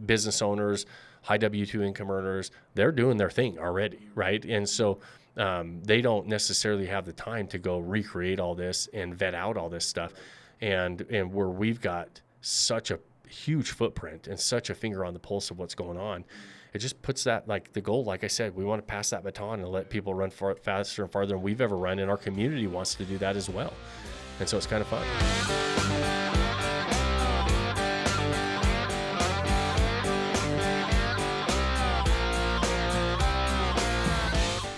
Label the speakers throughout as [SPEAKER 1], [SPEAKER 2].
[SPEAKER 1] business owners, high W-2 income earners, they're doing their thing already, right? And so they don't necessarily have the time to go recreate all this and vet out all this stuff. And where we've got such a huge footprint and such a finger on the pulse of what's going on, it just puts that, like the goal, like I said, we want to pass that baton and let people run faster and farther than we've ever run, and our community wants to do that as well. And so it's kind of fun.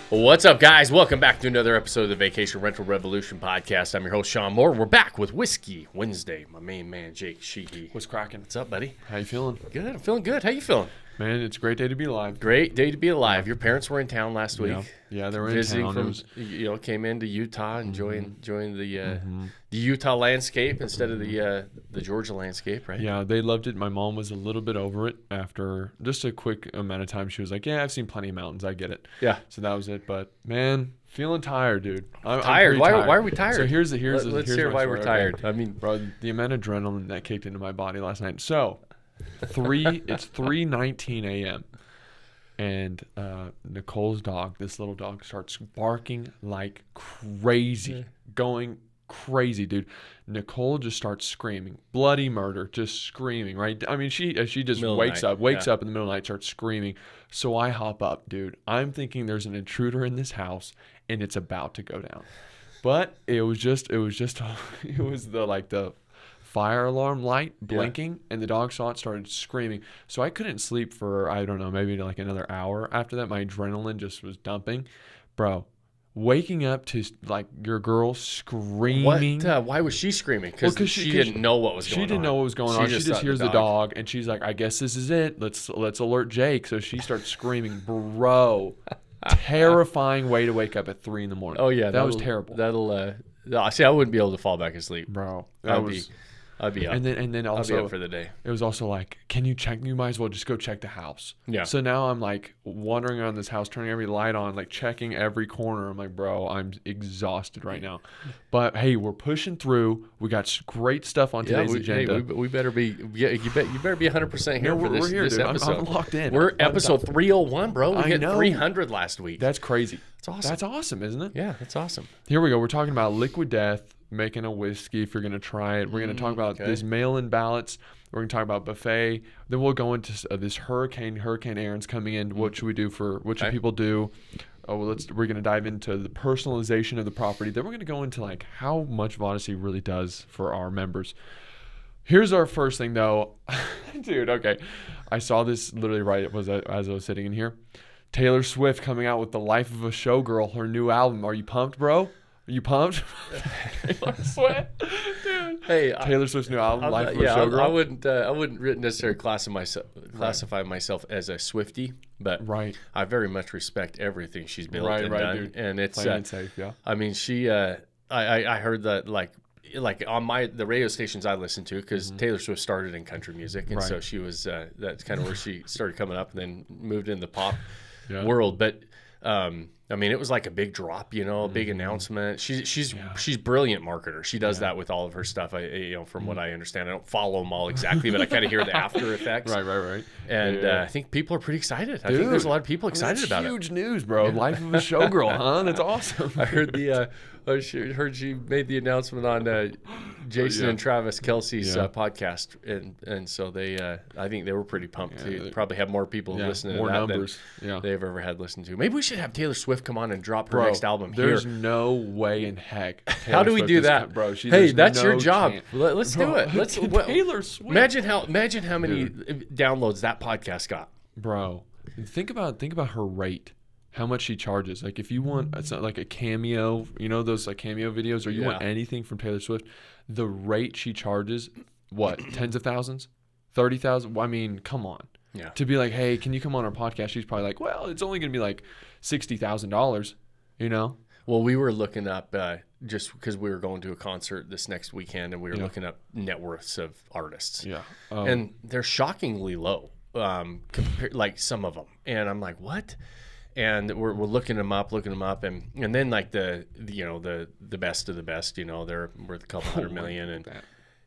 [SPEAKER 1] What's up, guys? Welcome back to another episode of the Vacation Rental Revolution podcast. I'm your host, Shawn Moore. We're back with Whiskey Wednesday. My main man, Jake Sheehy.
[SPEAKER 2] What's cracking?
[SPEAKER 1] What's up, buddy?
[SPEAKER 2] How you feeling?
[SPEAKER 1] Good. I'm feeling good. How you feeling?
[SPEAKER 2] Man, it's a great day to be alive.
[SPEAKER 1] Great day to be alive. Your parents were in town last week.
[SPEAKER 2] Yeah, they were
[SPEAKER 1] visiting
[SPEAKER 2] in town.
[SPEAKER 1] from, came into Utah, enjoying the Utah landscape instead of the Georgia landscape, right?
[SPEAKER 2] Yeah, they loved it. My mom was a little bit over it after just a quick amount of time. She was like, "Yeah, I've seen plenty of mountains. I get it."
[SPEAKER 1] Yeah.
[SPEAKER 2] So that was it. But man, feeling tired, dude. I'm
[SPEAKER 1] tired.
[SPEAKER 2] Why
[SPEAKER 1] are we tired?
[SPEAKER 2] So
[SPEAKER 1] let's hear why we're tired.
[SPEAKER 2] Okay.
[SPEAKER 1] I mean,
[SPEAKER 2] bro, the amount of adrenaline that kicked into my body last night. So, it's 3:19 a.m. and Nicole's dog, this little dog, starts barking like crazy, going crazy, dude. Nicole just starts screaming, bloody murder, just screaming, right? I mean, she just wakes up in the middle of the night, starts screaming. So I hop up, dude. I'm thinking there's an intruder in this house and it's about to go down. But it was the fire alarm light blinking, and the dog saw it, started screaming. So I couldn't sleep for, I don't know, maybe like another hour after that. My adrenaline just was dumping. Bro, waking up to like your girl screaming.
[SPEAKER 1] Why was she screaming? Because she didn't know what was going on.
[SPEAKER 2] She didn't know what was going on. She just hears the dog, and she's like, I guess this is it. Let's alert Jake. So she starts screaming. Bro, terrifying way to wake up at 3 a.m.
[SPEAKER 1] Oh, yeah.
[SPEAKER 2] That was terrible.
[SPEAKER 1] See, I wouldn't be able to fall back asleep.
[SPEAKER 2] Bro,
[SPEAKER 1] I'd be up.
[SPEAKER 2] And then also,
[SPEAKER 1] I'd be up for the day.
[SPEAKER 2] It was also like, can you check? You might as well just go check the house.
[SPEAKER 1] Yeah.
[SPEAKER 2] So now I'm like wandering around this house, turning every light on, like checking every corner. I'm like, bro, I'm exhausted right now. But hey, we're pushing through. We got great stuff on today's agenda.
[SPEAKER 1] Hey, we better be. Yeah, you better be 100% here for this.
[SPEAKER 2] We're here,
[SPEAKER 1] this
[SPEAKER 2] dude.
[SPEAKER 1] episode.
[SPEAKER 2] I'm locked in.
[SPEAKER 1] We're episode 301, bro. We hit
[SPEAKER 2] know.
[SPEAKER 1] 300 last week.
[SPEAKER 2] That's crazy.
[SPEAKER 1] That's awesome.
[SPEAKER 2] That's awesome, isn't it?
[SPEAKER 1] Yeah, that's awesome.
[SPEAKER 2] Here we go. We're talking about liquid death, making a whiskey if you're going to try it. We're going to talk about these mail-in ballots. We're going to talk about buffet. Then we'll go into this hurricane. Hurricane Erin's coming in. What should we do what should people do? We're going to dive into the personalization of the property. Then we're going to go into like how much Vodyssey really does for our members. Here's our first thing though. Dude, okay. I saw this literally right as I was sitting in here. Taylor Swift coming out with The Life of a Showgirl, her new album. Are you pumped, bro? Are you pumped? Taylor Swift, dude.
[SPEAKER 1] Hey,
[SPEAKER 2] Taylor Swift's new album, Life of a Showgirl.
[SPEAKER 1] I wouldn't necessarily classify myself as a Swiftie, but I very much respect everything she's built and done. Dude. And it's
[SPEAKER 2] safe, yeah.
[SPEAKER 1] I mean, she. I heard that like on the radio stations I listen to, because Taylor Swift started in country music, and so she was that's kind of where she started coming up, and then moved into the pop world. But I mean, it was like a big drop, a big announcement. She's brilliant marketer. She does that with all of her stuff. From what I understand, I don't follow them all exactly, but I kind of hear the after effects.
[SPEAKER 2] Right.
[SPEAKER 1] And I think people are pretty excited. I think there's a lot of people excited about it.
[SPEAKER 2] Huge news, bro. Life of a Showgirl, huh? That's awesome.
[SPEAKER 1] I heard heard she made the announcement on Jason and Travis Kelce's podcast, and so I think they were pretty pumped. They probably have more people listening to that numbers than they've ever had listened to. Maybe we should have Taylor Swift come on and drop her next album here.
[SPEAKER 2] There's no way in heck.
[SPEAKER 1] How do we do that,
[SPEAKER 2] bro?
[SPEAKER 1] Hey, that's your job. Let's do it.
[SPEAKER 2] Taylor Swift.
[SPEAKER 1] Imagine how many downloads that podcast got,
[SPEAKER 2] bro. Think about her rate. How much she charges. Like if you want it's not like a cameo, those like cameo videos, or you want anything from Taylor Swift, the rate she charges, what, tens of thousands? 30,000? I mean, come on.
[SPEAKER 1] Yeah.
[SPEAKER 2] To be like, hey, can you come on our podcast? She's probably like, well, it's only gonna be like $60,000,
[SPEAKER 1] Well, we were looking up just because we were going to a concert this next weekend, and we were looking up net worths of artists.
[SPEAKER 2] Yeah.
[SPEAKER 1] And they're shockingly low, compared like some of them. And I'm like, what? And we're looking them up, and then like the best of the best, they're worth a couple $100 million,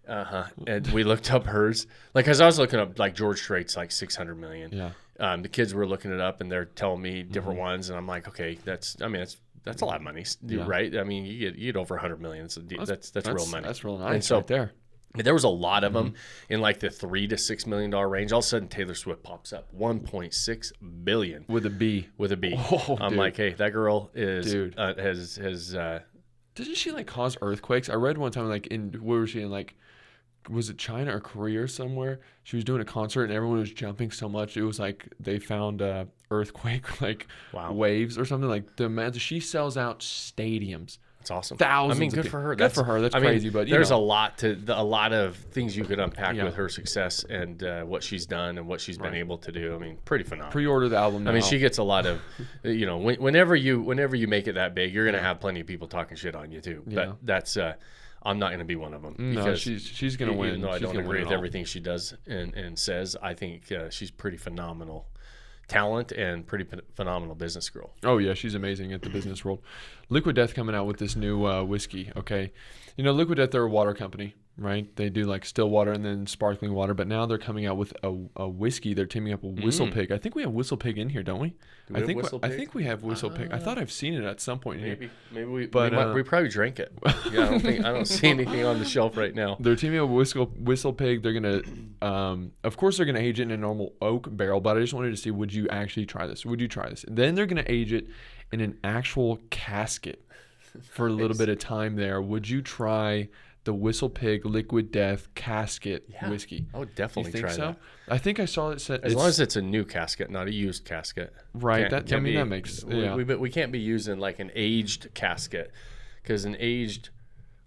[SPEAKER 1] And we looked up hers, like, cause I was looking up like George Strait's like 600 million.
[SPEAKER 2] Yeah.
[SPEAKER 1] The kids were looking it up and they're telling me different ones, and I'm like, okay, that's a lot of money, right? I mean, you get over 100 million. That's real money.
[SPEAKER 2] That's real nice.
[SPEAKER 1] And so
[SPEAKER 2] right there.
[SPEAKER 1] there was a lot of them in like the $3 to $6 million range. All of a sudden, Taylor Swift pops up, 1.6 billion
[SPEAKER 2] With a B.
[SPEAKER 1] with a B.
[SPEAKER 2] Oh,
[SPEAKER 1] I'm
[SPEAKER 2] dude.
[SPEAKER 1] like, hey, that girl is
[SPEAKER 2] Dude.
[SPEAKER 1] has
[SPEAKER 2] Didn't she like cause earthquakes? I read one time like where was she in, like, was it China or Korea or somewhere? She was doing a concert and everyone was jumping so much it was like they found earthquake like waves or something. Like the amount she sells out stadiums.
[SPEAKER 1] It's awesome.
[SPEAKER 2] Thousands.
[SPEAKER 1] I mean, good for her.
[SPEAKER 2] Good for her. That's crazy. But
[SPEAKER 1] there's a lot of things you could unpack
[SPEAKER 2] Yeah.
[SPEAKER 1] with her success and what she's done and what she's been able to do. I mean, pretty phenomenal.
[SPEAKER 2] Pre-order the album now.
[SPEAKER 1] I mean, she gets a lot of, whenever you make it that big, you're gonna have plenty of people talking shit on you too.
[SPEAKER 2] Yeah.
[SPEAKER 1] But that's I'm not gonna be one of them.
[SPEAKER 2] No,
[SPEAKER 1] because
[SPEAKER 2] she's gonna win.
[SPEAKER 1] Even though I
[SPEAKER 2] She's
[SPEAKER 1] don't
[SPEAKER 2] gonna
[SPEAKER 1] agree
[SPEAKER 2] win
[SPEAKER 1] with
[SPEAKER 2] it all.
[SPEAKER 1] everything she does and says, I think she's pretty phenomenal talent and pretty phenomenal business girl.
[SPEAKER 2] Oh yeah, she's amazing at the business world. Liquid Death coming out with this new whiskey. Okay, Liquid Death, they're a water company, right? They do like still water and then sparkling water, but now they're coming out with a whiskey. They're teaming up with Whistle Pig. I think we have Whistle Pig in here, don't we?
[SPEAKER 1] Do we have Whistle Pig?
[SPEAKER 2] I think we have Whistle Pig. I thought I've seen it at some point in here.
[SPEAKER 1] Maybe we probably drank it. Yeah, I don't see anything on the shelf right now.
[SPEAKER 2] They're teaming up with Whistle Pig. They're gonna, of course, they're gonna age it in a normal oak barrel. But I just wanted to see, would you actually try this? Would you try this? And then they're gonna age it in an actual casket for a little bit of time. There, would you try the Whistle Pig Liquid Death casket whiskey?
[SPEAKER 1] I would definitely
[SPEAKER 2] you think
[SPEAKER 1] try
[SPEAKER 2] so?
[SPEAKER 1] that.
[SPEAKER 2] I think I saw it said
[SPEAKER 1] As long as it's a new casket, not a used casket.
[SPEAKER 2] Right. That makes
[SPEAKER 1] we can't be using like an aged casket, because an aged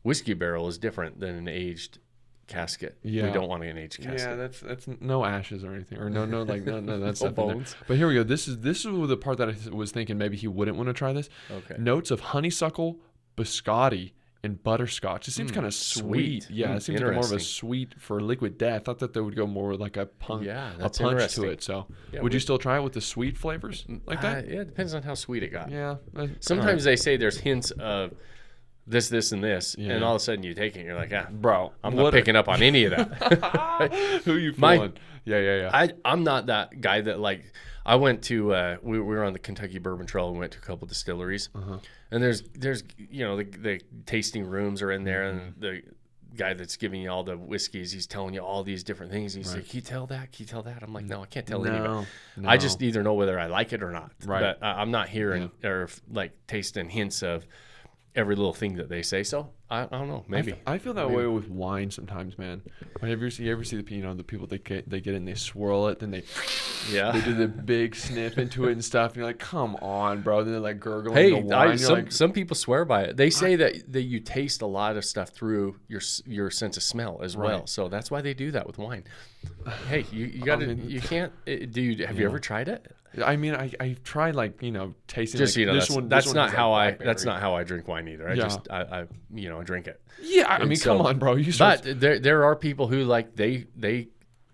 [SPEAKER 1] whiskey barrel is different than an aged casket.
[SPEAKER 2] Yeah.
[SPEAKER 1] We don't want an aged casket.
[SPEAKER 2] Yeah, that's no ashes or anything, or no that's
[SPEAKER 1] No
[SPEAKER 2] nothing there.
[SPEAKER 1] bones.
[SPEAKER 2] But here we go. This is the part that I was thinking maybe he wouldn't want to try this.
[SPEAKER 1] Okay.
[SPEAKER 2] Notes of honeysuckle, biscotti, and butterscotch. It seems kind of sweet. Yeah, it seems like more of a sweet for Liquid Death. I thought that they would go more with like a punch to it. So, would you still try it with the sweet flavors like that?
[SPEAKER 1] Yeah, it depends on how sweet it got.
[SPEAKER 2] Yeah.
[SPEAKER 1] Sometimes they say there's hints of this, and this, and all of a sudden you take it and you're like,
[SPEAKER 2] bro,
[SPEAKER 1] I'm not picking up on any of that.
[SPEAKER 2] Who you fooling? Yeah.
[SPEAKER 1] I'm not that guy that, like, I went to we were on the Kentucky Bourbon Trail and went to a couple distilleries, and there's the tasting rooms are in there, and the guy that's giving you all the whiskeys, he's telling you all these different things. He's like, can you tell that? I'm like, no, I can't tell any of it. I just either know whether I like it or not.
[SPEAKER 2] Right.
[SPEAKER 1] But I'm not hearing or like tasting hints of every little thing that they say. So I don't know. Maybe
[SPEAKER 2] I feel that way with wine sometimes, man. Whenever you ever see the people they get it and they swirl it, then they do the big sniff into it and stuff, and you're like, come on, bro. Then they're like gurgling the wine.
[SPEAKER 1] Some people swear by it. They say that you taste a lot of stuff through your sense of smell as well. So that's why they do that with wine. Hey, you got to. You can't. Have you ever tried it?
[SPEAKER 2] I mean, I tried tasting.
[SPEAKER 1] Just
[SPEAKER 2] like,
[SPEAKER 1] this one. That's not how
[SPEAKER 2] that's
[SPEAKER 1] not how I drink wine either. I drink it.
[SPEAKER 2] Yeah, I mean, come on, bro.
[SPEAKER 1] But there are people who like they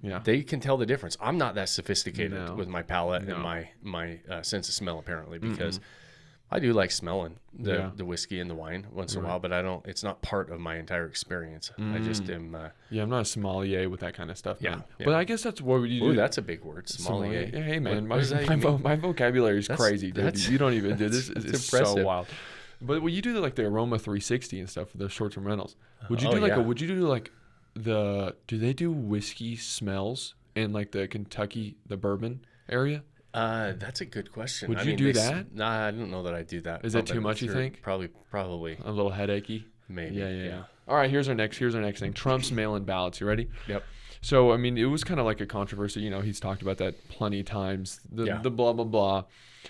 [SPEAKER 1] can tell the difference. I'm not that sophisticated with my palate and my sense of smell, apparently, because I do like smelling the whiskey and the wine once in a while, but I don't. It's not part of my entire experience. I just am.
[SPEAKER 2] I'm not a sommelier with that kind of stuff.
[SPEAKER 1] Yeah,
[SPEAKER 2] man. But I guess that's what you do.
[SPEAKER 1] Ooh, that's a big word, sommelier.
[SPEAKER 2] Yeah, hey, man, my vocabulary is crazy, dude. You don't even do this. It's so wild. But when you do like the Aroma 360 and stuff for the short-term rentals, would you do they do whiskey smells in like the Kentucky, the bourbon area?
[SPEAKER 1] That's a good question.
[SPEAKER 2] Would you do that?
[SPEAKER 1] Nah, I don't know that I do that.
[SPEAKER 2] Is that too much, you think?
[SPEAKER 1] Probably.
[SPEAKER 2] A little headachy?
[SPEAKER 1] Maybe.
[SPEAKER 2] Yeah. All right, here's our next thing. Trump's mail-in ballots. You ready?
[SPEAKER 1] Yep.
[SPEAKER 2] So, I mean, it was kind of like a controversy. He's talked about that plenty of times, the blah, blah, blah.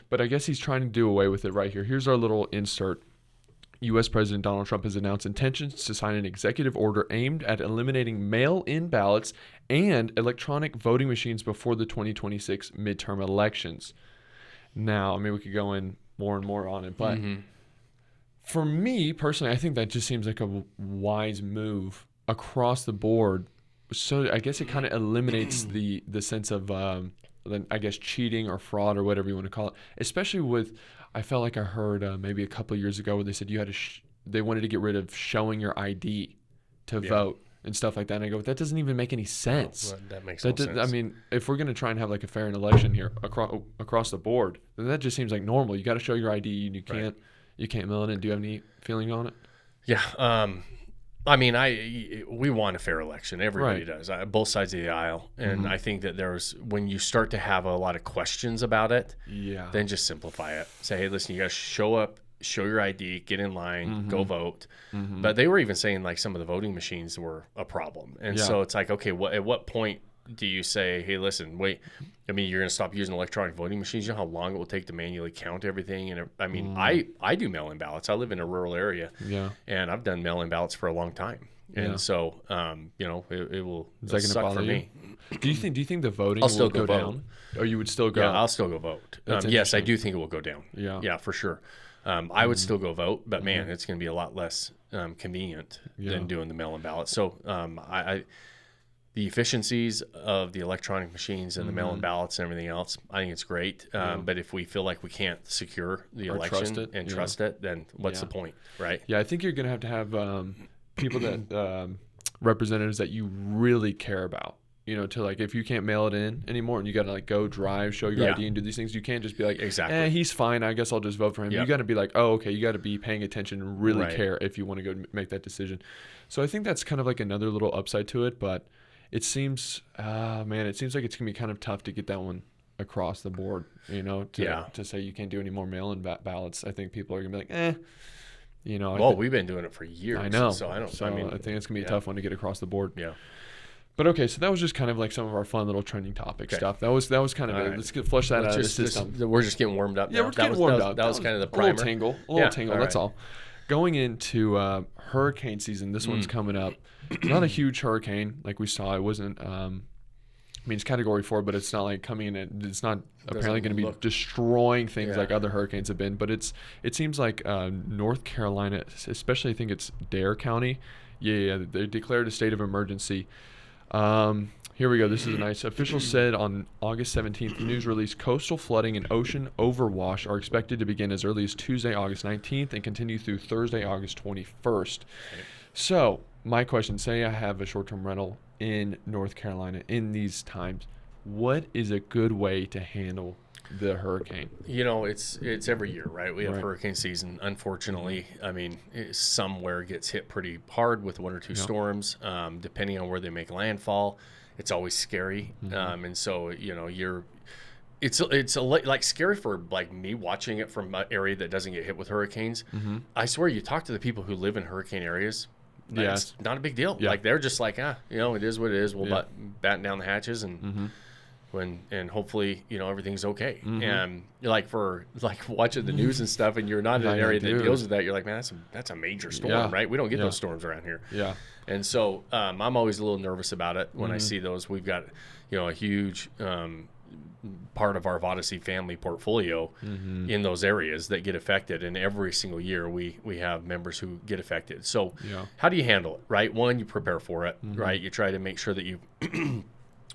[SPEAKER 2] But I guess he's trying to do away with it right here. Here's our little insert. U.S. President Donald Trump has announced intentions to sign an executive order aimed at eliminating mail-in ballots and electronic voting machines before the 2026 midterm elections. Now, I mean, we could go in more and more on it, but for me personally, I think that just seems like a wise move across the board. So I guess it kind of eliminates the sense of, I guess, cheating or fraud or whatever you want to call it, especially with, I felt like I heard maybe a couple of years ago where they said you had to, they wanted to get rid of showing your ID to vote. and stuff like that. And I go, that doesn't even make any sense.
[SPEAKER 1] Well, that makes no sense.
[SPEAKER 2] I mean, if we're going to try and have like a fair election here across the board, then that just seems like normal. You got to show your ID, and you can't mail it in. Do you have any feeling on it?
[SPEAKER 1] Yeah. I mean, we want a fair election. Everybody does, both sides of the aisle. And I think that when you start to have a lot of questions about it, then just simplify it. Say, hey, listen, you guys show up, show your ID, get in line, go vote. But they were even saying like some of the voting machines were a problem. And so it's like, okay, at what point do you say, hey, listen, wait, I mean, you're going to stop using electronic voting machines? You know how long it will take to manually count everything? And I mean, I do mail-in ballots. I live in a rural area, and I've done mail-in ballots for a long time. And so, you know, it will suck for me.
[SPEAKER 2] Do you think the voting will go down? Or you would still go?
[SPEAKER 1] Yeah, I'll still go vote. Yes, I do think it will go down. Yeah, for sure. I would still go vote, but man, it's going to be a lot less convenient than doing the mail-in ballot. So the efficiencies of the electronic machines and the mail-in ballots and everything else, I think it's great. But if we feel like we can't secure the election and trust it, then what's the point, right?
[SPEAKER 2] Yeah, I think you're going to have people that representatives that you really care about. You know, to like, if you can't mail it in anymore and you got to like go drive, show your ID and do these things, you can't just be like, he's fine, I guess I'll just vote for him. You got to be like, oh, okay, you got to be paying attention and really care if you want to go make that decision. So I think that's kind of like another little upside to it, but it seems, it seems like it's going to be kind of tough to get that one across the board, you know, to say you can't do any more mail-in ballots. I think people are going to be like, you know.
[SPEAKER 1] Well, we've been doing it for years.
[SPEAKER 2] I know.
[SPEAKER 1] So I think
[SPEAKER 2] it's going to be a tough one to get across the board.
[SPEAKER 1] Yeah.
[SPEAKER 2] But okay, so that was just kind of like some of our fun little trending topic stuff. That was kind of it. Let's flush that out of the system.
[SPEAKER 1] We're just getting warmed up.
[SPEAKER 2] Yeah, we're getting warmed up.
[SPEAKER 1] That was kind of the primer.
[SPEAKER 2] A little tingle. That's all. Going into hurricane season, this one's coming up. Not a huge hurricane like we saw. It wasn't. I mean, it's Category 4, but it's not like coming in. It's not apparently going to be destroying things like other hurricanes have been. But it seems like North Carolina, especially I think it's Dare County. Yeah, they declared a state of emergency. Here we go. This is nice. Officials said on August 17th, the news release, coastal flooding and ocean overwash are expected to begin as early as Tuesday, August 19th and continue through Thursday, August 21st. So my question, say I have a short-term rental in North Carolina in these times, what is a good way to handle the hurricane?
[SPEAKER 1] You know, it's every year, right? We have hurricane season. Unfortunately, I mean, somewhere gets hit pretty hard with one or two storms, depending on where they make landfall. It's always scary, and so you know it's like scary for like me watching it from an area that doesn't get hit with hurricanes. I swear, you talk to the people who live in hurricane areas. It's not a big deal. Like they're just like, you know, it is what it is. We'll batten down the hatches and. And hopefully, you know, everything's okay. And like for like watching the news and stuff, and you're not in an area that deals with that, you're like, man, that's a major storm, right? We don't get those storms around here. And so I'm always a little nervous about it when I see those. We've got, you know, a huge part of our Vodyssey family portfolio in those areas that get affected, and every single year we have members who get affected. So how do you handle it, right? One, you prepare for it, right? You try to make sure that you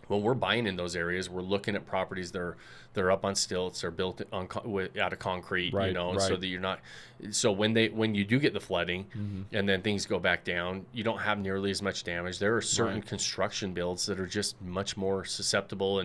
[SPEAKER 1] when we're buying in those areas, we're looking at properties that are up on stilts, they're built out of concrete, you know, so that you're not. So when you do get the flooding, and then things go back down, you don't have nearly as much damage. There are certain construction builds that are just much more susceptible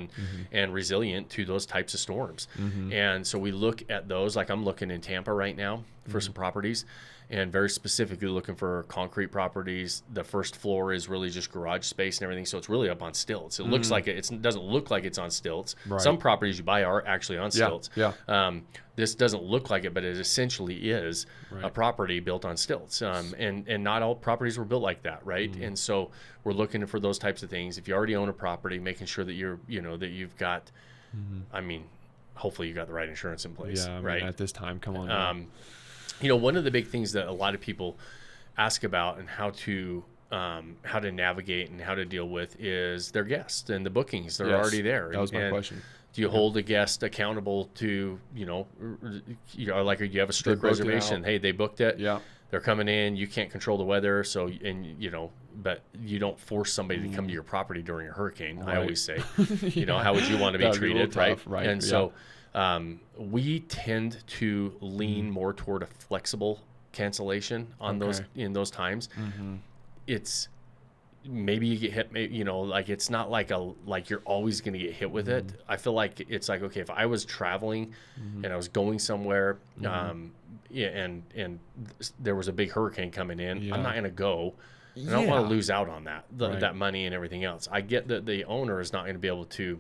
[SPEAKER 1] and resilient to those types of storms. And so we look at those. Like I'm looking in Tampa right now for some properties. And very specifically looking for concrete properties. The first floor is really just garage space and everything, so it's really up on stilts. It looks like it doesn't look like it's on stilts. Some properties you buy are actually on stilts. This doesn't look like it, but it essentially is a property built on stilts. And not all properties were built like that, right? And so we're looking for those types of things. If you already own a property, making sure that you've got, I mean, hopefully you got the right insurance in place, right?
[SPEAKER 2] At this time, come on.
[SPEAKER 1] You know, one of the big things that a lot of people ask about and how to navigate and how to deal with is their guests and the bookings. They're already there.
[SPEAKER 2] That was my question.
[SPEAKER 1] Do you hold a guest accountable to, like, do you have a strict reservation? Hey, they booked it. They're coming in. You can't control the weather. So, but you don't force somebody to come to your property during a hurricane. I always say, how would you want to be treated? Right. And so, we tend to lean more toward a flexible cancellation on those in those times. maybe you get hit, you know, like it's not like you're always going to get hit with it. I feel like it's like, okay, if I was traveling and I was going somewhere, yeah, and there was a big hurricane coming in, I'm not going to go. And I don't want to lose out on that, that money and everything else. I get that the owner is not going to be able to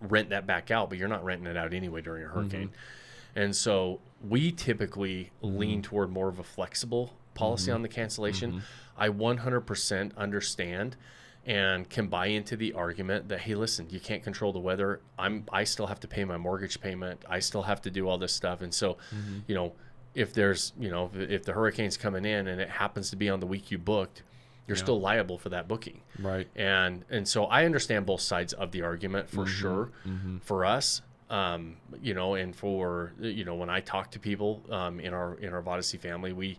[SPEAKER 1] rent that back out, but you're not renting it out anyway during a hurricane. And so we typically lean toward more of a flexible policy on the cancellation. I 100% understand and can buy into the argument that, hey, listen, you can't control the weather. I still have to pay my mortgage payment. I still have to do all this stuff. And so, you know, if there's, you know, if the hurricane's coming in and it happens to be on the week you booked, you're still liable for that booking.
[SPEAKER 2] Right.
[SPEAKER 1] And so I understand both sides of the argument for sure. For us, you know, and for, you know, when I talk to people in our Vodyssey family, we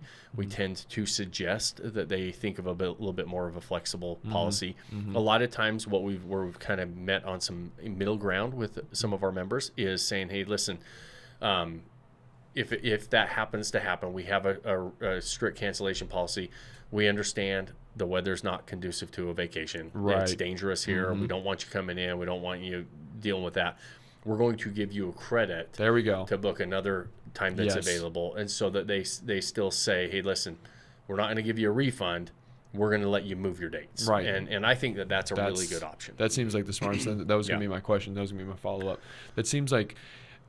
[SPEAKER 1] tend to suggest that they think of a little bit more of a flexible policy. A lot of times where we've kind of met on some middle ground with some of our members is saying, hey, listen, if that happens to happen, we have a strict cancellation policy. We understand the weather's not conducive to a vacation.
[SPEAKER 2] Right.
[SPEAKER 1] It's dangerous here. We don't want you coming in. We don't want you dealing with that. We're going to give you a credit.
[SPEAKER 2] There we go.
[SPEAKER 1] To book another time that's available, and so that they still say, hey, listen, we're not going to give you a refund. We're going to let you move your dates.
[SPEAKER 2] Right.
[SPEAKER 1] And I think that's a really good option.
[SPEAKER 2] That seems like the smartest thing. That was going to be my question. That was going to be my follow-up. That seems like,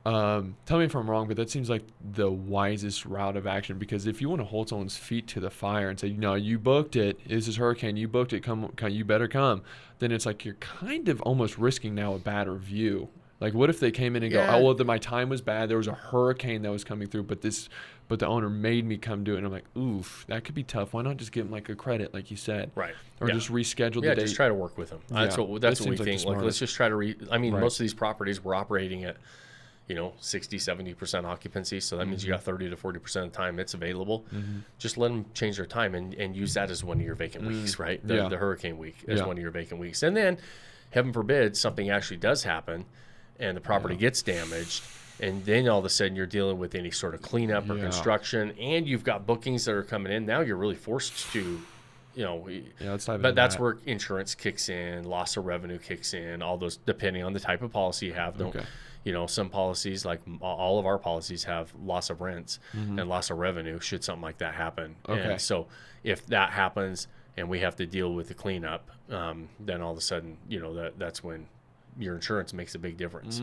[SPEAKER 2] tell me if I'm wrong, but that seems like the wisest route of action, because if you want to hold someone's feet to the fire and say, no, you booked it. This is hurricane. You booked it. Come, you better come. Then it's like you're kind of almost risking now a bad review. Like, what if they came in and go, oh, well, my time was bad. There was a hurricane that was coming through, but the owner made me come do it. And I'm like, oof, that could be tough. Why not just give them like a credit, like you said?
[SPEAKER 1] Right.
[SPEAKER 2] Or just reschedule the date.
[SPEAKER 1] Yeah, just try to work with them. That's what we think. Like, let's just try to most of these properties we're operating at, you know, 60, 70% occupancy. So that means you got 30 to 40% of the time it's available. Just let them change their time and use that as one of your vacant weeks, right? The hurricane week is one of your vacant weeks. And then, heaven forbid, something actually does happen and the property gets damaged, and then all of a sudden you're dealing with any sort of cleanup or construction, and you've got bookings that are coming in. Now you're really forced to, you know, but that's where insurance kicks in, loss of revenue kicks in, all those, depending on the type of policy you have. You know, some policies, like all of our policies, have loss of rents and loss of revenue should something like that happen. And so if that happens and we have to deal with the cleanup, then all of a sudden, you know, that's when your insurance makes a big difference.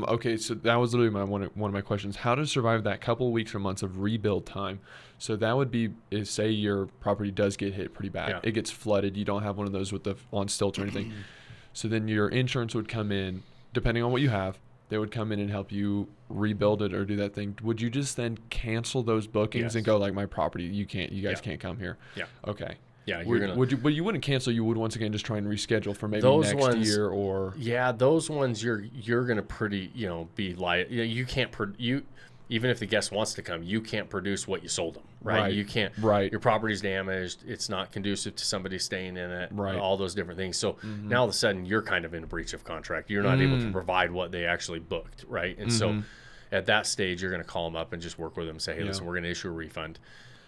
[SPEAKER 2] Okay, so that was literally one of my questions. How to survive that couple of weeks or months of rebuild time? So that would be, if say your property does get hit pretty bad, it gets flooded, you don't have one of those with the on stilts or anything. So then your insurance would come in, depending on what you have, they would come in and help you rebuild it or do that thing. Would you just then cancel those bookings and go like, my property, you guys can't come here? Yeah. Okay.
[SPEAKER 1] Yeah,
[SPEAKER 2] but you wouldn't cancel. You would once again just try and reschedule for maybe next year or. Yeah,
[SPEAKER 1] those ones you're gonna be like, you can't even if the guest wants to come, you can't produce what you sold them, right? You can't. Right. Your property's damaged. It's not conducive to somebody staying in it. Right. All those different things. So now all of a sudden you're kind of in a breach of contract. You're not able to provide what they actually booked, right? And so at that stage you're gonna call them up and just work with them and say, hey, listen, we're gonna issue a refund.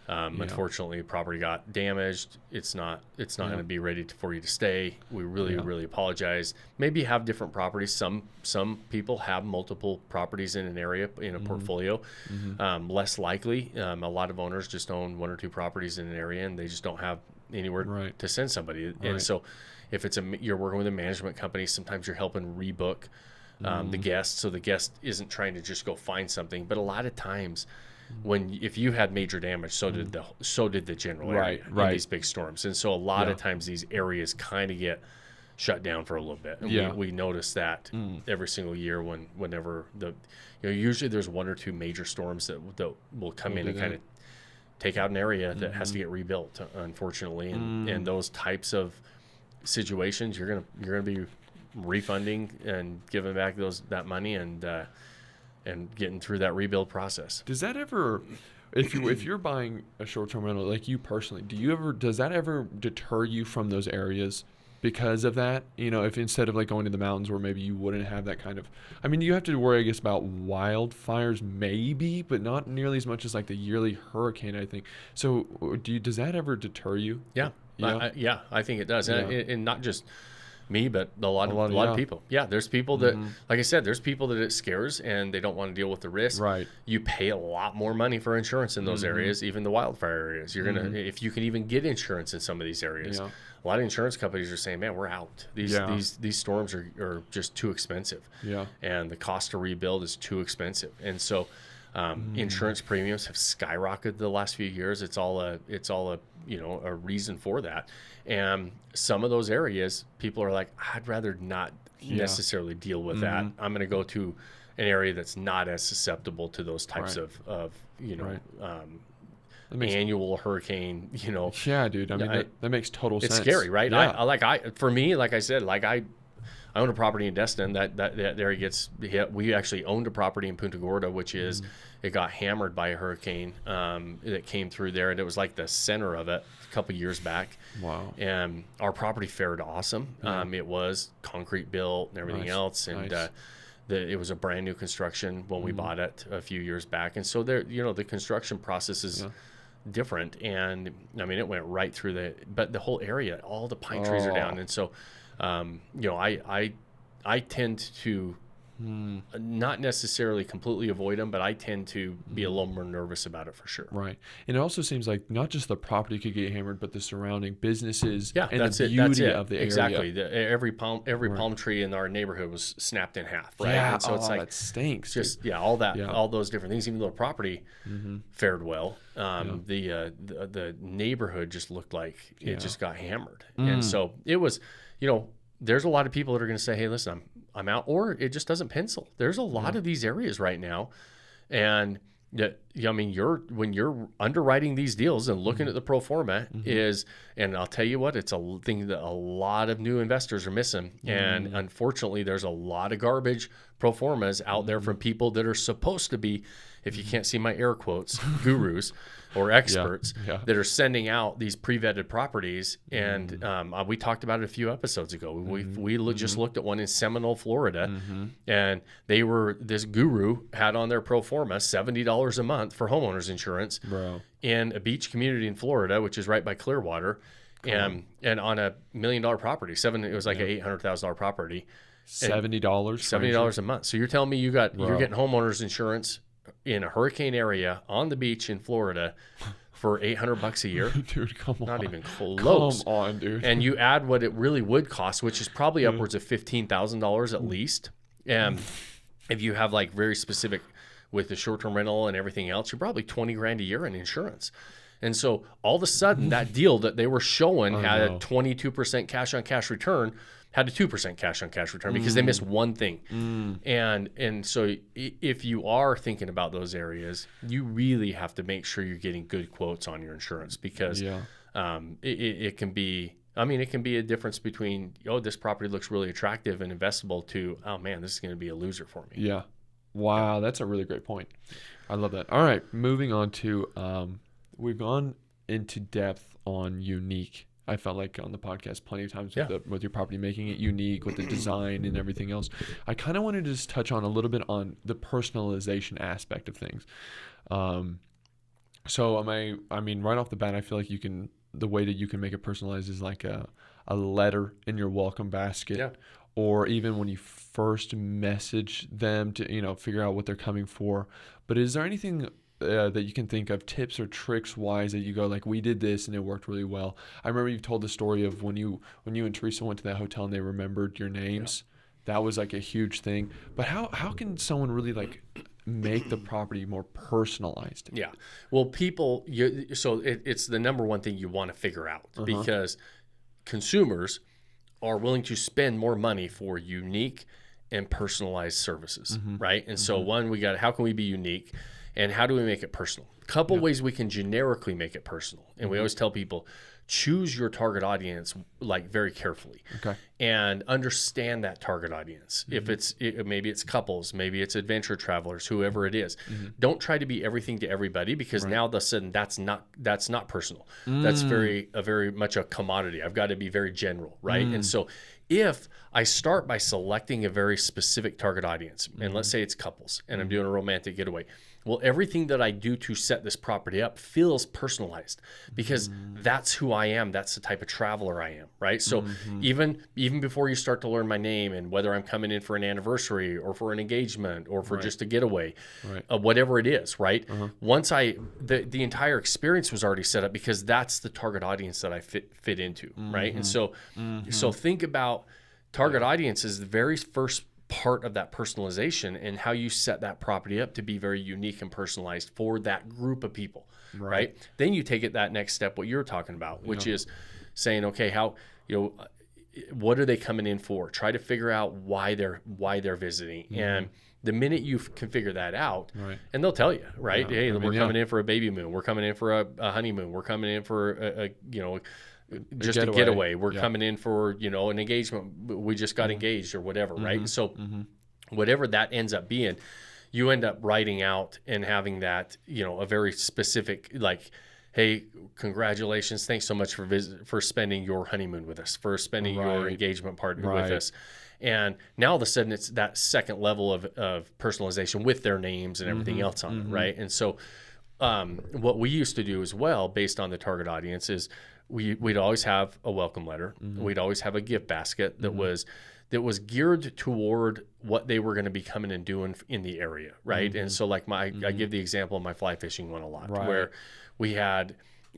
[SPEAKER 1] Unfortunately, property got damaged. It's not going to be ready for you to stay. We really apologize. Maybe have different properties. Some people have multiple properties in an area in a portfolio. Less likely. A lot of owners just own one or two properties in an area and they just don't have anywhere to send somebody. And so, if you're working with a management company, sometimes you're helping rebook the guest, so the guest isn't trying to just go find something. But a lot of times, if you had major damage, so did the general area in these big storms, and so a lot of times these areas kind of get shut down for a little bit. And we notice that every single year whenever usually there's one or two major storms that will come in and kind of take out an area that has to get rebuilt, unfortunately, and those types of situations you're gonna be refunding and giving back that money and getting through that rebuild process.
[SPEAKER 2] Does that ever, if you're buying a short-term rental, like you personally, does that ever deter you from those areas because of that? You know, if instead of like going to the mountains where maybe you wouldn't have that kind of, I mean, you have to worry, I guess, about wildfires maybe, but not nearly as much as like the yearly hurricane, I think. So does that ever deter you?
[SPEAKER 1] Yeah. Yeah, I think it does.
[SPEAKER 2] Yeah.
[SPEAKER 1] And not just me, but a lot
[SPEAKER 2] yeah.
[SPEAKER 1] of people. Yeah, there's people that, like I said, there's people that it scares and they don't want to deal with the risk.
[SPEAKER 2] Right.
[SPEAKER 1] You pay a lot more money for insurance in those areas, even the wildfire areas. You're gonna, if you can even get insurance in some of these areas.
[SPEAKER 2] Yeah.
[SPEAKER 1] A lot of insurance companies are saying, "Man, we're out. These storms are just too expensive.
[SPEAKER 2] Yeah.
[SPEAKER 1] And the cost to rebuild is too expensive." And so, insurance premiums have skyrocketed the last few years. It's all a a reason for that. And some of those areas, people are like, I'd rather not necessarily deal with that. I'm going to go to an area that's not as susceptible to those types of annual hurricane,
[SPEAKER 2] Yeah, dude. I mean, that makes total sense.
[SPEAKER 1] It's scary, right?
[SPEAKER 2] Yeah.
[SPEAKER 1] For me, like I said, I own a property in Destin that area gets hit. We actually owned a property in Punta Gorda, which is, it got hammered by a hurricane that came through there. And it was like the center of it a couple years back.
[SPEAKER 2] Wow.
[SPEAKER 1] And our property fared awesome. It was concrete built and everything else. And it was a brand new construction when we bought it a few years back. And so there, the construction process is different. And I mean, it went right through but the whole area, all the pine trees are down. And so, I tend to not necessarily completely avoid them, but I tend to be a little more nervous about it for sure.
[SPEAKER 2] Right. And it also seems like not just the property could get hammered, but the surrounding businesses and
[SPEAKER 1] that's
[SPEAKER 2] the beauty of the area.
[SPEAKER 1] Exactly. Every palm tree in our neighborhood was snapped in half, right?
[SPEAKER 2] Yeah.
[SPEAKER 1] And so it's like,
[SPEAKER 2] that stinks.
[SPEAKER 1] Just all those different things. Even though the property fared well, the neighborhood just looked like it just got hammered. And so it was, there's a lot of people that are going to say, hey, listen, I'm out, or it just doesn't pencil. There's a lot of these areas right now. And when you're underwriting these deals and looking at the pro forma and I'll tell you what, it's a thing that a lot of new investors are missing. And unfortunately, there's a lot of garbage pro formas out there from people that are supposed to be, if you can't see my air quotes, gurus or experts that are sending out these pre-vetted properties. And we talked about it a few episodes ago. We just looked at one in Seminole, Florida, and this guru had on their pro forma $70 a month for homeowners insurance in a beach community in Florida, which is right by Clearwater, and on a $1 million property. It was like an $800,000 property. $70 a month. So you're telling me you're getting homeowners insurance in a hurricane area on the beach in Florida for $800 a year?
[SPEAKER 2] Dude, come on.
[SPEAKER 1] Not even close.
[SPEAKER 2] Come on, dude.
[SPEAKER 1] And you add what it really would cost, which is probably upwards of $15,000 at least. And if you have like very specific with the short-term rental and everything else, you're probably $20,000 a year in insurance. And so all of a sudden that deal that they were showing had a 22% cash on cash return had a 2% cash on cash return because they missed one thing. And so if you are thinking about those areas, you really have to make sure you're getting good quotes on your insurance because it can be, it can be a difference between, this property looks really attractive and investable to, oh man, this is going to be a loser for me.
[SPEAKER 2] Yeah. Wow. That's a really great point. I love that. All right. Moving on to, we've gone into depth on unique. I felt like on the podcast plenty of times with your property, making it unique with the design and everything else. I kind of wanted to just touch on a little bit on the personalization aspect of things. So right off the bat, I feel like the way that you can make it personalized is like a letter in your welcome basket, or even when you first message them to, figure out what they're coming for. But is there anything that you can think of, tips or tricks wise, that you go like, we did this and it worked really well? I remember you've told the story of when you and Teresa went to that hotel and they remembered your names. That was like a huge thing. But how can someone really like make the property more personalized?
[SPEAKER 1] Yeah. Well, it's the number one thing you want to figure out because consumers are willing to spend more money for unique and personalized services, right? And so how can we be unique? And how do we make it personal? A couple ways we can generically make it personal. And we always tell people, choose your target audience like very carefully. Okay. And understand that target audience. If maybe it's couples, maybe it's adventure travelers, whoever it is. Don't try to be everything to everybody because now all of a sudden that's not personal. That's very much a commodity. I've got to be very general, right? And so if I start by selecting a very specific target audience. And let's say it's couples and I'm doing a romantic getaway. Well, everything that I do to set this property up feels personalized because that's who I am. That's the type of traveler I am, right? So even before you start to learn my name and whether I'm coming in for an anniversary or for an engagement or for just a getaway, whatever it is, right? Once the entire experience was already set up because that's the target audience that I fit into, right? And so think about target audience is the very first part of that personalization and how you set that property up to be very unique and personalized for that group of people, right? Then you take it that next step, what you're talking about, which is saying, okay, how, what are they coming in for? Try to figure out why they're visiting. And the minute you can figure that out, and they'll tell you, right? Hey, we're coming in for a baby moon. We're coming in for a honeymoon. We're coming in for a just a getaway. We're coming in for, an engagement. We just got engaged or whatever, right? So whatever that ends up being, you end up writing out and having that, a very specific, like, hey, congratulations. Thanks so much for spending your honeymoon with us, for spending your engagement party with us. And now all of a sudden it's that second level of personalization with their names and everything else on it, right? And so what we used to do as well, based on the target audience, is we'd always have a welcome letter. We'd always have a gift basket that was geared toward what they were going to be coming and doing in the area, right? And so like I give the example of my fly fishing one a lot, where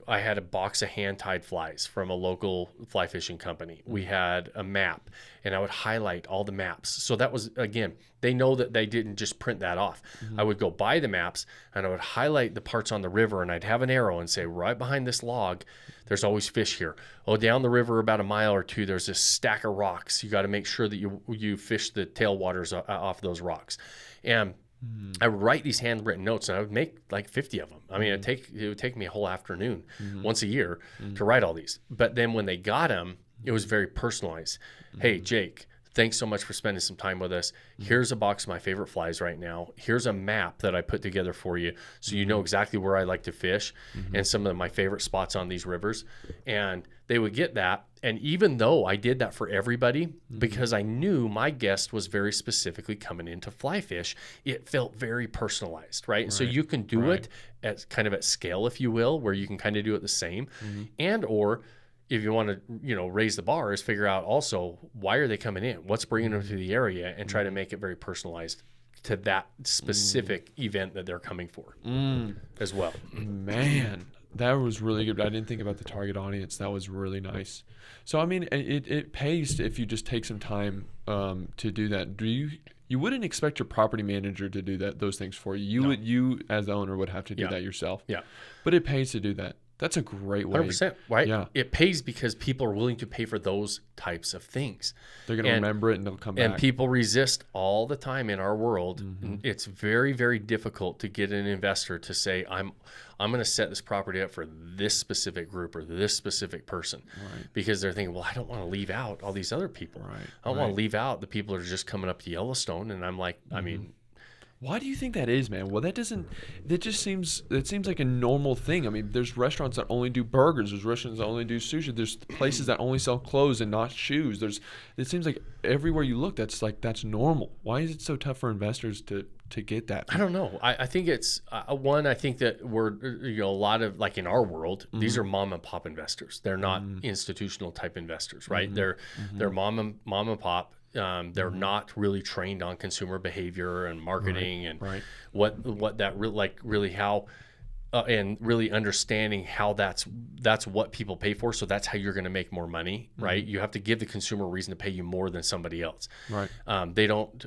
[SPEAKER 1] I had a box of hand-tied flies from a local fly fishing company. We had a map, and I would highlight all the maps. So that was, again, they know that they didn't just print that off. I would go buy the maps, and I would highlight the parts on the river, and I'd have an arrow and say, right behind this log, there's always fish here. Oh, down the river about a mile or two, there's this stack of rocks. You got to make sure that you fish the tailwaters off those rocks. And I would write these handwritten notes, and I would make like 50 of them. I mean, it would take me a whole afternoon once a year to write all these. But then when they got them, it was very personalized. Hey, Jake, thanks so much for spending some time with us. Here's a box of my favorite flies right now. Here's a map that I put together for you so you know exactly where I like to fish and some of my favorite spots on these rivers. And they would get that. And even though I did that for everybody, because I knew my guest was very specifically coming in to fly fish, it felt very personalized, right? And so you can do it at kind of at scale, if you will, where you can kind of do it the same. And or if you want to, raise the bar, is figure out also why are they coming in? What's bringing them to the area, and try to make it very personalized to that specific event that they're coming for as well.
[SPEAKER 2] Man, that was really good. I didn't think about the target audience. That was really nice. So, I mean, it pays if you just take some time to do that. You wouldn't expect your property manager to do those things for you. You as the owner would have to do that yourself. Yeah. But it pays to do that. That's a great way.
[SPEAKER 1] 100%, right? Yeah. It pays because people are willing to pay for those types of things.
[SPEAKER 2] They're going to remember it and they'll come back.
[SPEAKER 1] And people resist all the time in our world. It's very, very difficult to get an investor to say, I'm going to set this property up for this specific group or this specific person. Because they're thinking, well, I don't want to leave out all these other people. I don't want to leave out the people that are just coming up to Yellowstone. And I'm like, I mean,
[SPEAKER 2] why do you think that is, man? Well, it seems like a normal thing. I mean, there's restaurants that only do burgers. There's restaurants that only do sushi. There's places that only sell clothes and not shoes. It seems like everywhere you look, that's normal. Why is it so tough for investors to get that?
[SPEAKER 1] I don't know. I think it's I think that we're, a lot of, like in our world, these are mom and pop investors. They're not institutional type investors, right? They're mom and pop. They're not really trained on consumer behavior and marketing and what that really how and really understanding how that's what people pay for. So that's how you're going to make more money, right? You have to give the consumer a reason to pay you more than somebody else. They don't.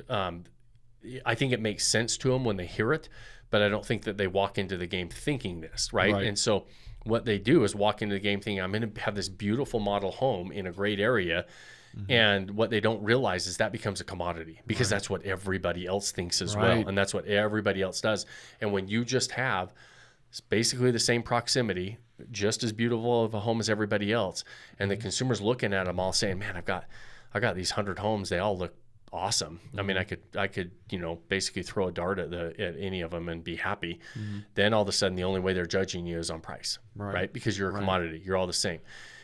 [SPEAKER 1] I think it makes sense to them when they hear it, but I don't think that they walk into the game thinking this, right? And so what they do is walk into the game thinking, I'm going to have this beautiful model home in a great area. And what they don't realize is that becomes a commodity because that's what everybody else thinks as well. And that's what everybody else does. And when you just have basically the same proximity, just as beautiful of a home as everybody else, and the consumer's looking at them all saying, man, I got these 100 homes. They all look awesome. I mean, I could basically throw a dart at any of them and be happy. Then all of a sudden, the only way they're judging you is on price, right? Because you're a commodity. You're all the same.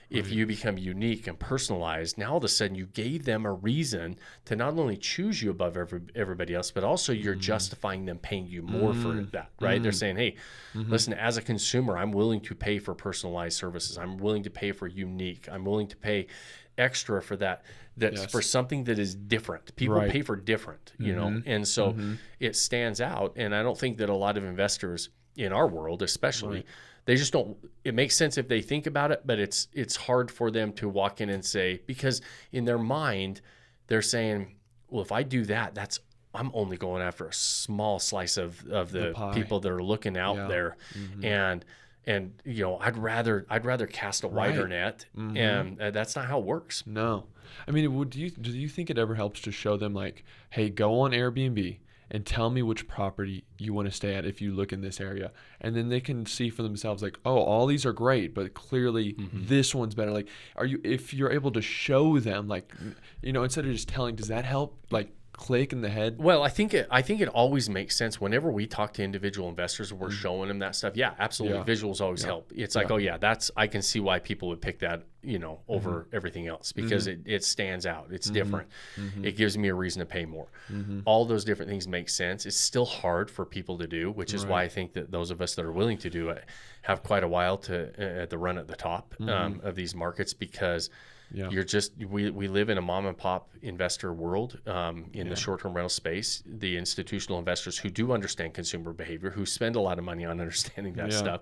[SPEAKER 1] If you become unique and personalized, now all of a sudden you gave them a reason to not only choose you above everybody else, but also you're justifying them paying you more for that, right? They're saying, hey, listen, as a consumer, I'm willing to pay for personalized services. I'm willing to pay for unique. I'm willing to pay extra for that. That's for something that is different. People pay for different, you know? And so it stands out. And I don't think that a lot of investors in our world, especially, they just don't, it makes sense if they think about it, but it's hard for them to walk in and say, because in their mind, they're saying, well, if I do that, I'm only going after a small slice of the people that are looking out there. And you know, I'd rather cast a wider net, and that's not how it works.
[SPEAKER 2] No. I mean, do you think it ever helps to show them, like, hey, go on Airbnb and tell me which property you want to stay at if you look in this area, and then they can see for themselves, like, oh, all these are great, but clearly this one's better. Like, if you're able to show them, like, you know, instead of just telling, does that help, like, click in the head?
[SPEAKER 1] Well, I think it always makes sense whenever we talk to individual investors and we're showing them that stuff. Yeah, absolutely. Visuals always help. It's like, oh yeah, I can see why people would pick that, you know, over everything else, because it stands out. It's different. It gives me a reason to pay more. All those different things make sense. It's still hard for people to do, which is why I think that those of us that are willing to do it have quite a while to the run at the top of these markets, because we live in a mom and pop investor world in the short-term rental space. The institutional investors who do understand consumer behavior, who spend a lot of money on understanding that stuff,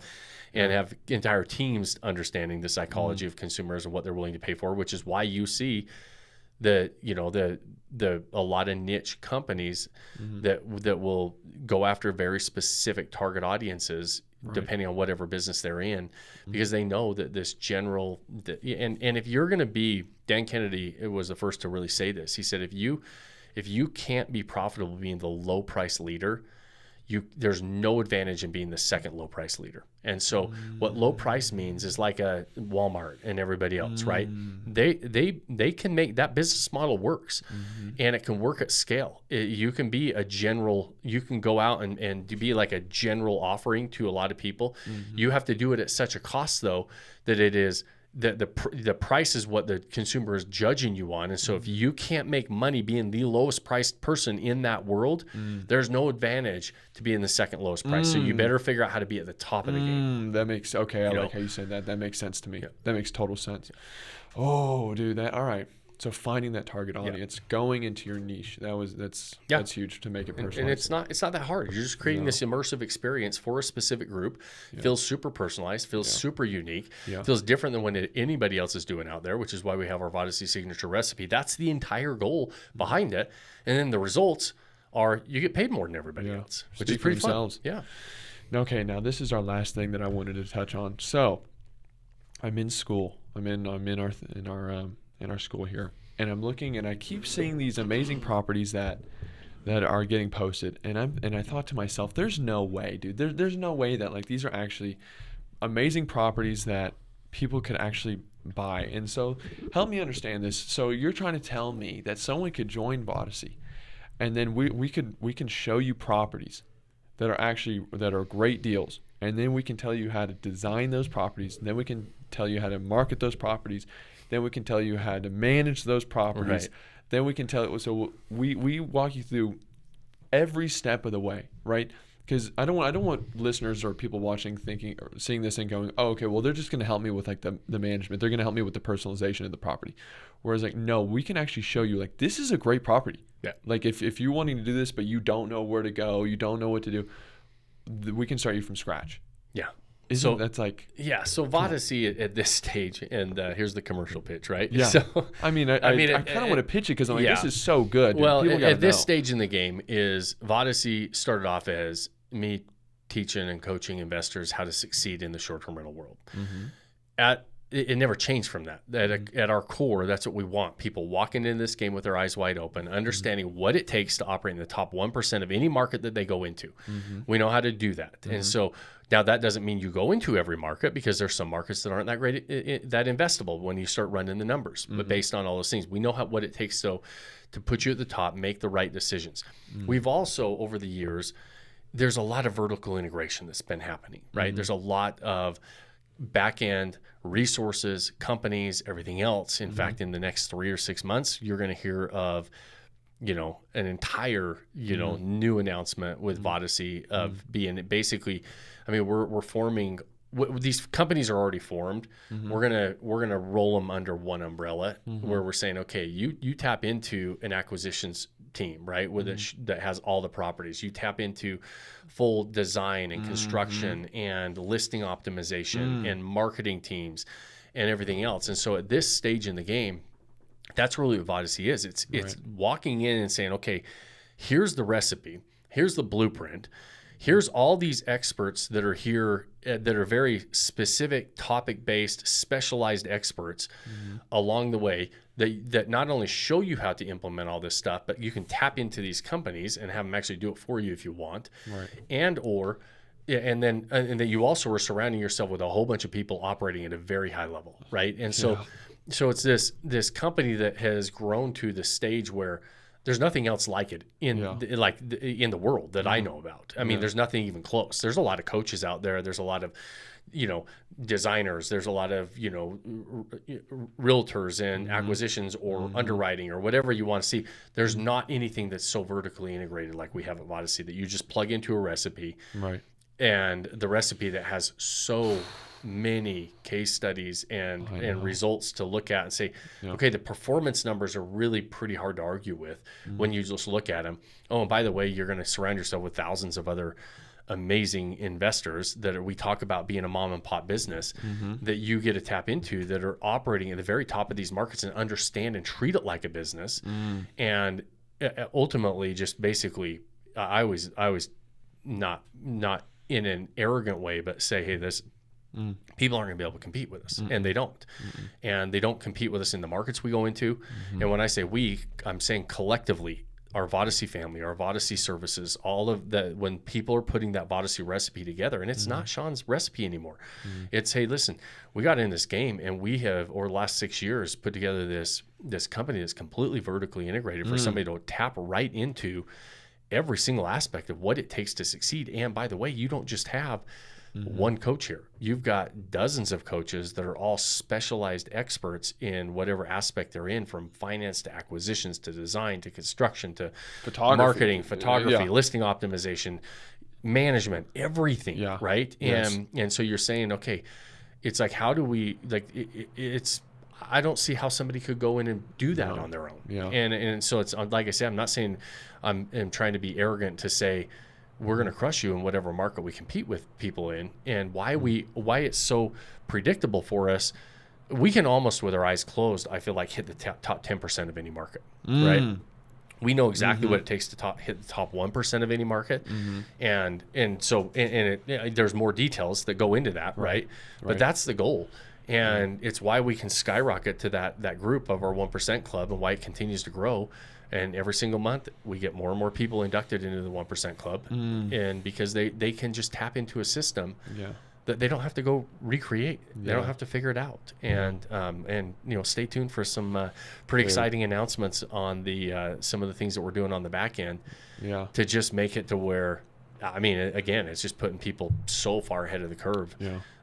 [SPEAKER 1] and have entire teams understanding the psychology of consumers and what they're willing to pay for, which is why you see a lot of niche companies that will go after very specific target audiences, depending on whatever business they're in, because they know that this general, and if you're going to be, Dan Kennedy was the first to really say this. He said, if you can't be profitable being the low price leader, there's no advantage in being the second low price leader. And so what low price means is like a Walmart and everybody else, right? They can make that business model works, and it can work at scale. You can be a general, you can go out and be like a general offering to a lot of people. You have to do it at such a cost though, that it is the price is what the consumer is judging you on. And so if you can't make money being the lowest priced person in that world, there's no advantage to being the second lowest price. So you better figure out how to be at the top of the game.
[SPEAKER 2] That makes, okay. I like how you said that. That makes sense to me. That makes total sense. Oh, dude, all right. So finding that target audience, going into your niche, that's huge to make it personalized.
[SPEAKER 1] And it's not that hard. You're just creating this immersive experience for a specific group. Feels super personalized, feels super unique, feels different than what anybody else is doing out there, which is why we have our Vodyssey signature recipe. That's the entire goal behind it. And then the results are you get paid more than everybody else, which is pretty fun. Yeah.
[SPEAKER 2] Okay, now this is our last thing that I wanted to touch on. So I'm in school. I'm in our school here, and I'm looking, and I keep seeing these amazing properties that are getting posted, and I thought to myself, there's no way, dude, there's no way that, like, these are actually amazing properties that people could actually buy. And so help me understand this. So you're trying to tell me that someone could join Vodyssey, and then we can show you properties that are great deals, and then we can tell you how to design those properties, and then we can tell you how to market those properties. Then we can tell you how to manage those properties.
[SPEAKER 1] Right.
[SPEAKER 2] Then we can tell you. So we walk you through every step of the way, right? Because I don't want listeners or people watching thinking or seeing this and going, oh, okay, well, they're just going to help me with like the management. They're going to help me with the personalization of the property. Whereas, like, no, we can actually show you, like, this is a great property.
[SPEAKER 1] Yeah.
[SPEAKER 2] Like, if you're wanting to do this but you don't know where to go, you don't know what to do, we can start you from scratch.
[SPEAKER 1] Yeah.
[SPEAKER 2] That's like...
[SPEAKER 1] Yeah, so Vodyssey at this stage, and here's the commercial pitch, right?
[SPEAKER 2] Yeah.
[SPEAKER 1] So,
[SPEAKER 2] I kind of want to pitch it because I'm like, this is so good.
[SPEAKER 1] Well, at this stage in the game is Vodyssey started off as me teaching and coaching investors how to succeed in the short-term rental world. It never changed from that. At our core, that's what we want. People walking into this game with their eyes wide open, understanding what it takes to operate in the top 1% of any market that they go into. We know how to do that. And so now that doesn't mean you go into every market, because there's some markets that aren't that great, that investable when you start running the numbers. But based on all those things, we know what it takes to put you at the top, make the right decisions. We've also, over the years, there's a lot of vertical integration that's been happening, right? There's a lot of back end resources, companies, everything else. In fact, in the next 3 or 6 months, you're going to hear of, an entire, new announcement with Vodyssey of being basically, I mean, we're forming. These companies are already formed. We're gonna roll them under one umbrella, where we're saying, okay, you tap into an acquisitions team, right, with it that has all the properties. You tap into full design and construction and listing optimization and marketing teams and everything else. And so at this stage in the game, that's really what Vodyssey is. It's walking in and saying, okay, here's the recipe, here's the blueprint. Here's all these experts that are here that are very specific, topic-based, specialized experts along the way that not only show you how to implement all this stuff, but you can tap into these companies and have them actually do it for you if you want. Right. And then you also are surrounding yourself with a whole bunch of people operating at a very high level, right? And so it's this company that has grown to the stage where there's nothing else like it in the world that I know about. I mean, there's nothing even close. There's a lot of coaches out there. There's a lot of, designers. There's a lot of, realtors and acquisitions or underwriting or whatever you want to see. There's not anything that's so vertically integrated like we have at Vodyssey that you just plug into a recipe. Right. And the recipe that has so many case studies and results to look at and say, okay, the performance numbers are really pretty hard to argue with when you just look at them. Oh, and by the way, you're going to surround yourself with thousands of other amazing investors that we talk about being a mom and pop business that you get to tap into that are operating at the very top of these markets and understand and treat it like a business. And ultimately just basically, I always not in an arrogant way, but say, hey, people aren't going to be able to compete with us, and they don't. And they don't compete with us in the markets we go into. And when I say we, I'm saying collectively, our Vodyssey family, our Vodyssey services, all of that, when people are putting that Vodyssey recipe together, and it's not Shawn's recipe anymore. It's, hey, listen, we got in this game and we have, over the last 6 years, put together this company that's completely vertically integrated for somebody to tap right into every single aspect of what it takes to succeed. And by the way, you don't just have one coach here. You've got dozens of coaches that are all specialized experts in whatever aspect they're in, from finance to acquisitions to design to construction to marketing, photography, listing optimization, management, everything, right? And so you're saying, okay, it's like, how do we, like, it's, I don't see how somebody could go in and do that on their own. And so it's, like I said, I'm not saying I'm trying to be arrogant to say, we're going to crush you in whatever market we compete with people in, and why it's so predictable for us. We can almost, with our eyes closed, I feel like, hit the top 10% of any market, right? We know exactly what it takes to hit the top 1% of any market. And so there's more details that go into that, right? But that's the goal. And it's why we can skyrocket to that group of our 1% club, and why it continues to grow. And every single month we get more and more people inducted into the 1% club, and because they can just tap into a system that they don't have to go recreate. They don't have to figure it out. And stay tuned for some pretty exciting announcements on the some of the things that we're doing on the back end to just make it to where, I mean, again, it's just putting people so far ahead of the curve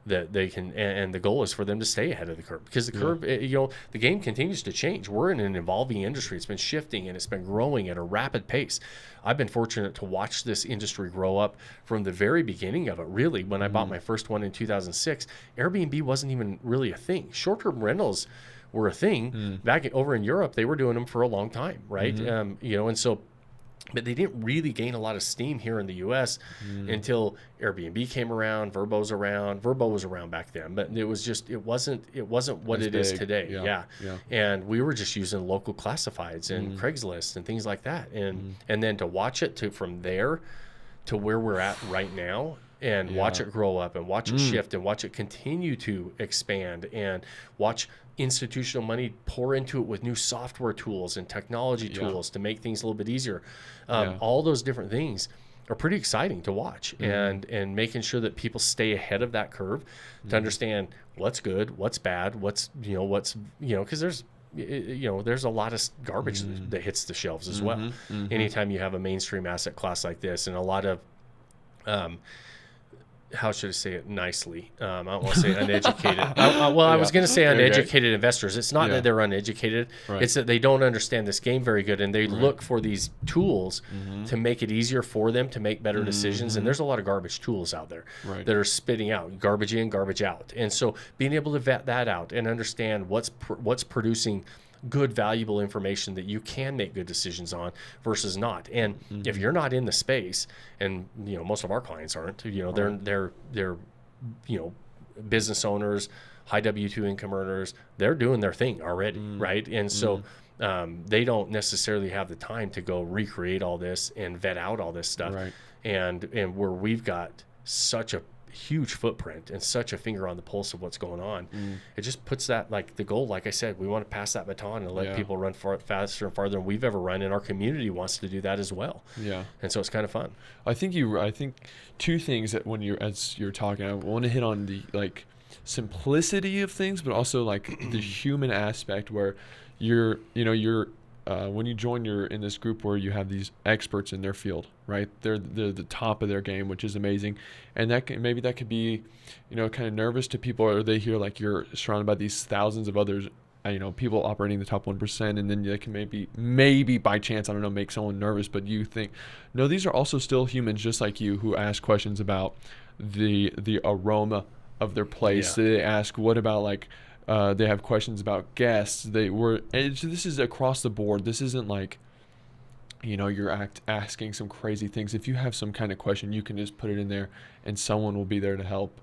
[SPEAKER 1] that they can, and the goal is for them to stay ahead of the curve, because the curve, the game continues to change. We're in an evolving industry. It's been shifting and it's been growing at a rapid pace. I've been fortunate to watch this industry grow up from the very beginning of it. Really, when I bought my first one in 2006, Airbnb wasn't even really a thing. Short-term rentals were a thing. Back over in Europe, they were doing them for a long time, right? And so, but they didn't really gain a lot of steam here in the U.S. until Airbnb came around. Vrbo was around back then, but it wasn't what it is today. And we were just using local classifieds and Craigslist and things like that. And then to watch it from there to where we're at right now, and watch it grow up, and watch it shift, and watch it continue to expand, and watch institutional money pour into it with new software tools and technology tools to make things a little bit easier. All those different things are pretty exciting to watch, and making sure that people stay ahead of that curve to understand what's good, what's bad, what's because there's a lot of garbage that hits the shelves as well. Anytime you have a mainstream asset class like this, and a lot of how should I say it nicely? I don't want to say uneducated. I was going to say uneducated investors. It's not that they're uneducated. Right. It's that they don't understand this game very good, and they look for these tools to make it easier for them to make better decisions. And there's a lot of garbage tools out there that are spitting out garbage in, garbage out. And so being able to vet that out and understand what's producing good, valuable information that you can make good decisions on versus not. And if you're not in the space, and most of our clients aren't, they're business owners, high W-2 income earners, they're doing their thing already, right? And so they don't necessarily have the time to go recreate all this and vet out all this stuff. Right. And where we've got such a huge footprint and such a finger on the pulse of what's going on, it just puts that, like, the goal, like I said, we want to pass that baton and let people run faster and farther than we've ever run, and our community wants to do that as well. And so it's kind of fun. I think
[SPEAKER 2] two things that as you're talking, I want to hit on the simplicity of things, but also the human aspect where you're when you join, you're in this group where you have these experts in their field, right? They're the top of their game, which is amazing. And that could be, kind of nervous to people, or they hear you're surrounded by these thousands of others, people operating the top 1%, and then they can maybe by chance, I don't know, make someone nervous. But you think, no, these are also still humans just like you, who ask questions about the aroma of their place. They ask, what about they have questions about guests. This is across the board. This isn't you're asking some crazy things. If you have some kind of question, you can just put it in there, and someone will be there to help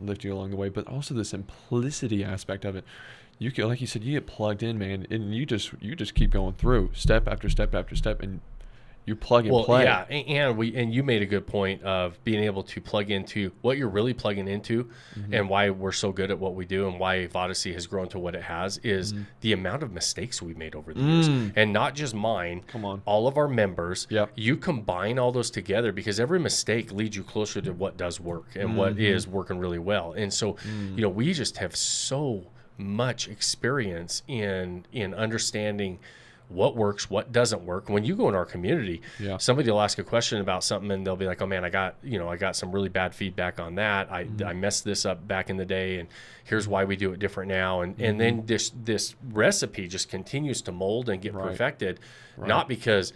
[SPEAKER 2] lift you along the way. But also the simplicity aspect of it. You can, like you said, you get plugged in, man, and you just keep going through step after step after step, and you plug and play.
[SPEAKER 1] Yeah, and you made a good point of being able to plug into what you're really plugging into, and why we're so good at what we do, and why Vodyssey has grown to what it has is the amount of mistakes we've made over the years, and not just mine.
[SPEAKER 2] Come on,
[SPEAKER 1] all of our members. You combine all those together, because every mistake leads you closer to what does work and what is working really well. And so, we just have so much experience in understanding what works, what doesn't work. When you go in our community, somebody will ask a question about something, and they'll be like, oh man, I got some really bad feedback on that. I messed this up back in the day, and here's why we do it different now. And then this recipe just continues to mold and get perfected, not because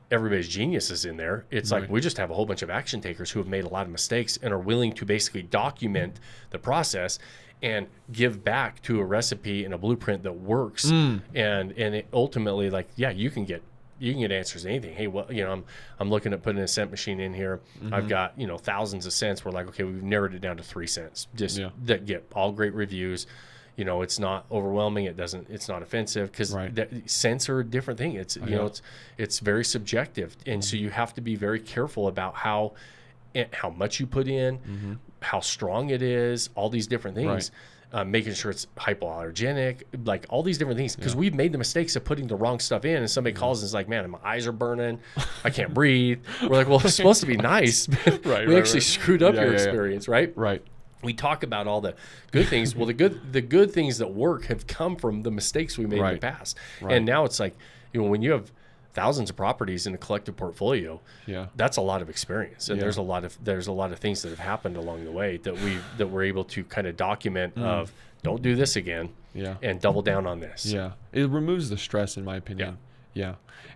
[SPEAKER 1] everybody's genius is in there. It's we just have a whole bunch of action takers who have made a lot of mistakes and are willing to basically document the process and give back to a recipe and a blueprint that works. And it ultimately, you can get answers to anything. Hey, well, I'm looking at putting a cent machine in here. I've got, thousands of cents. We're like, okay, we've narrowed it down to 3 cents. Just that get all great reviews. It's not overwhelming. It's not offensive, because cents are a different thing. It's, it's very subjective. And so you have to be very careful about how much you put in, how strong it is, all these different things, making sure it's hypoallergenic, all these different things. Because we've made the mistakes of putting the wrong stuff in, and somebody calls and is like, man, my eyes are burning, I can't breathe. We're like, well, it's supposed to be nice. We actually screwed up your experience, right? We talk about all the good things. Well, the good things that work have come from the mistakes we made in the past. And now it's when you have thousands of properties in a collective portfolio, that's a lot of experience, and there's a lot of things that have happened along the way that we're able to kind of document of, don't do this again, and double down on this.
[SPEAKER 2] It removes the stress, in my opinion.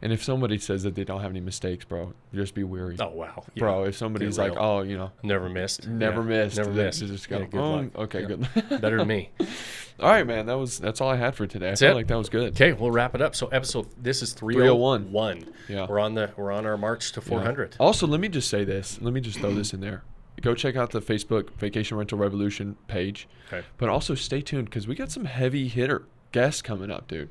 [SPEAKER 2] And if somebody says that they don't have any mistakes, bro, just be weary.
[SPEAKER 1] Oh wow,
[SPEAKER 2] bro. If somebody's like, oh,
[SPEAKER 1] never missed,
[SPEAKER 2] just go,
[SPEAKER 1] good luck.
[SPEAKER 2] Okay, good.
[SPEAKER 1] Better than me.
[SPEAKER 2] All right, man. That's all I had for today. I feel like that was good.
[SPEAKER 1] Okay, we'll wrap it up. So this is 301.
[SPEAKER 2] Yeah,
[SPEAKER 1] we're on our march to 400.
[SPEAKER 2] Also, let me just say this. Let me just throw this in there. Go check out the Facebook Vacation Rental Revolution page.
[SPEAKER 1] Okay.
[SPEAKER 2] But also stay tuned, because we got some heavy hitter guests coming up, dude.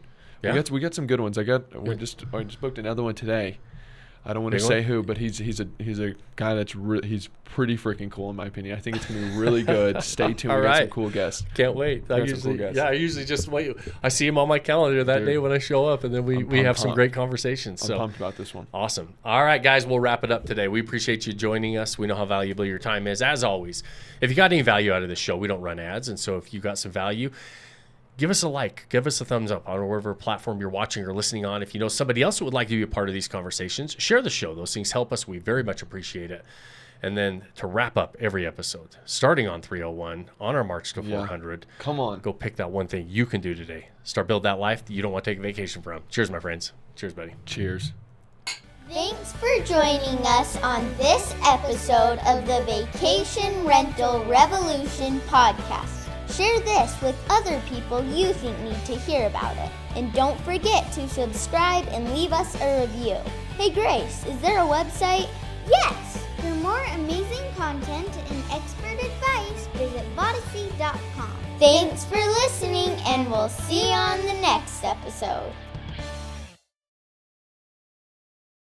[SPEAKER 2] We got some good ones. I just booked another one today. I don't want to say who, but he's a guy that's he's pretty freaking cool, in my opinion. I think it's gonna be really good. Stay tuned. We got some cool guests.
[SPEAKER 1] Can't wait. I usually just wait. I see him on my calendar that day when I show up, and then we have some great conversations.
[SPEAKER 2] I'm pumped about this one.
[SPEAKER 1] Awesome. All right, guys, we'll wrap it up today. We appreciate you joining us. We know how valuable your time is. As always, if you got any value out of this show, we don't run ads, and so if you got some value, give us a like, give us a thumbs up on whatever platform you're watching or listening on. If you know somebody else who would like to be a part of these conversations, share the show. Those things help us. We very much appreciate it. And then to wrap up every episode, starting on 301, on our march to 400,
[SPEAKER 2] come on,
[SPEAKER 1] go pick that one thing you can do today. Start build that life that you don't want to take a vacation from. Cheers, my friends. Cheers, buddy.
[SPEAKER 2] Cheers.
[SPEAKER 3] Thanks for joining us on this episode of the Vacation Rental Revolution podcast. Share this with other people you think need to hear about it. And don't forget to subscribe and leave us a review. Hey Grace, is there a website?
[SPEAKER 4] Yes! For more amazing content and expert advice, visit Vodyssey.com.
[SPEAKER 3] Thanks for listening, and we'll see you on the next episode.